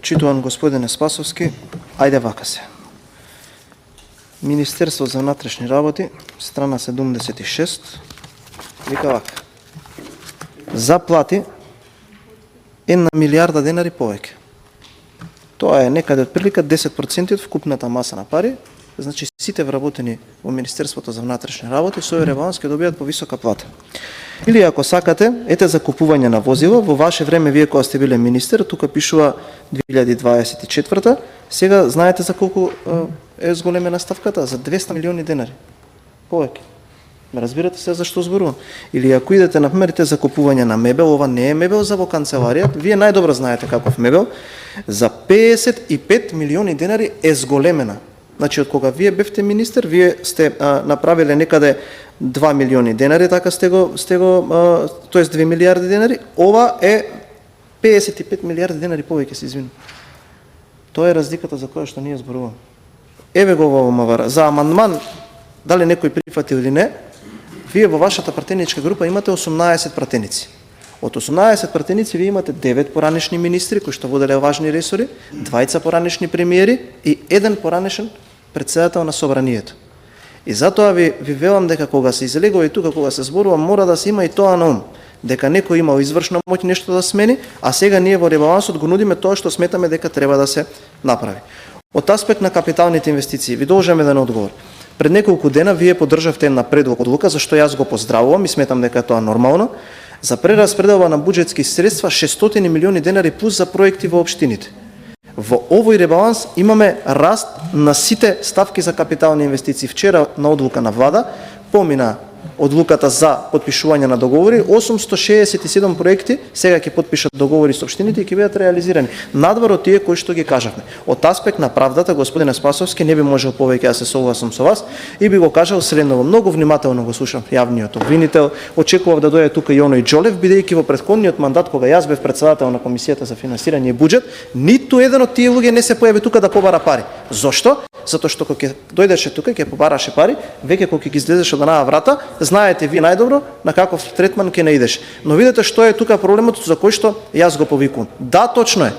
Почитуван господине Спасовски, ајде вака се. Министерство за внатрешни работи, страна 76, вика вака. Заплати 1 милиарда денари повеќе. Тоа е некаде отприлика 10% од вкупната маса на пари, значи сите вработени во Министерството за внатрешни работи со овој ребаланс ќе добијат повисока плата. Или ако сакате, ете за купување на возила, во ваше време вие кога сте биле министер, тука пишува 2024, сега знаете за колку е зголемена ставката? За 200 милиони денари. Повеќе. Ме разбирате се за што зборувам? Или ако идете на примерите за купување на мебел, ова не е мебел за во канцеларија, вие најдобро знаете каков мебел, за 55 милиони денари е зголемена. Значи, од кога вие бевте министер, вие сте направиле некаде 2 милиони денари, така тоест 2 милиарди денари, ова е 55 милиарди денари повеќе, се извинувам. Тоа е разликата за која што ние зборуваме. Еве го во МВР. За амандман, дали некој прифати или не, вие во вашата пратеничка група имате 18 пратеници. Од 18 пратеници вие имате 9 поранешни министри кои што воделе важни ресори, 2 поранешни премиери и 1 поранешен претседател на собранието. И затоа ви велам дека кога се излегува и тука кога се зборува, мора да се има и тоа на ум, дека некој имал извршна моќ нешто да смени, а сега ние во ребалансот го нудиме тоа што сметаме дека треба да се направи. Од аспект на капиталните инвестиции ви должам еден одговор. Пред неколку дена вие поддржавте една предлог одлука, за што јас го поздравувам и сметам дека тоа нормално, за прераспределба на буџетски средства 600 милиони денари плюс за проекти во општините. Во овој ребаланс имаме раст на сите ставки за капитални инвестиции. Вчера на одлука на влада помина одлуката за потпишување на договори, 867 проекти сега ќе потпишат договори со општините и ќе бидат реализирани. Надвор од тие кои што ги кажавме. Од аспект на правдата, господине Спасовски, не би можел повеќе да се согласам со вас и би го кажал следново. Многу внимателно го слушам јавниот обвинител. Очекував да дојде тука и оној Џолев, бидејќи во претходниот мандат кога јас бев председател на Комисијата за финансирање и буџет, ниту еден од тие луѓе не се појави тука да побара пари. Зошто? Затоа што кога ќе дојдеше тука ќе побараше пари, веќе кога ќе ги излезеше од онаа врата, знаете вие најдобро на каков третман ќе наидеш. Но видете што е тука проблемот за кој што јас го повикувам. Да, точно е.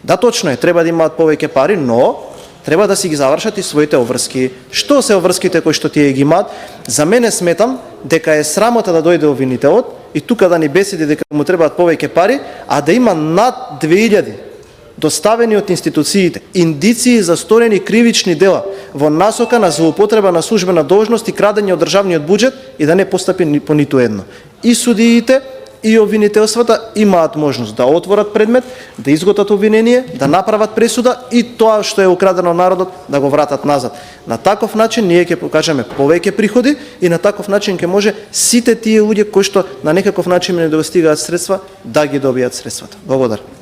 Да, точно е. Треба да имаат повеќе пари, но треба да си ги завршат и своите обврски. Што се обврските кои што тие ги имаат? За мене сметам дека е срамота да дојде обвинителот и тука да ни беседи дека му требаат повеќе пари, а да има над 2000 доставени од институциите индиции за сторени кривични дела во насока на злоупотреба на службена должност и крадење од државниот буџет и да не постапи ни по ниту едно. И судиите и обвинителствата имаат можност да отворат предмет, да изготват обвинение, да направат пресуда и тоа што е украдено народот да го вратат назад. На таков начин ние ќе покажеме повеќе приходи и на таков начин ќе може сите тие луѓе кои што на некаков начин не достигаат средства да ги добијат средствата. Благодарам.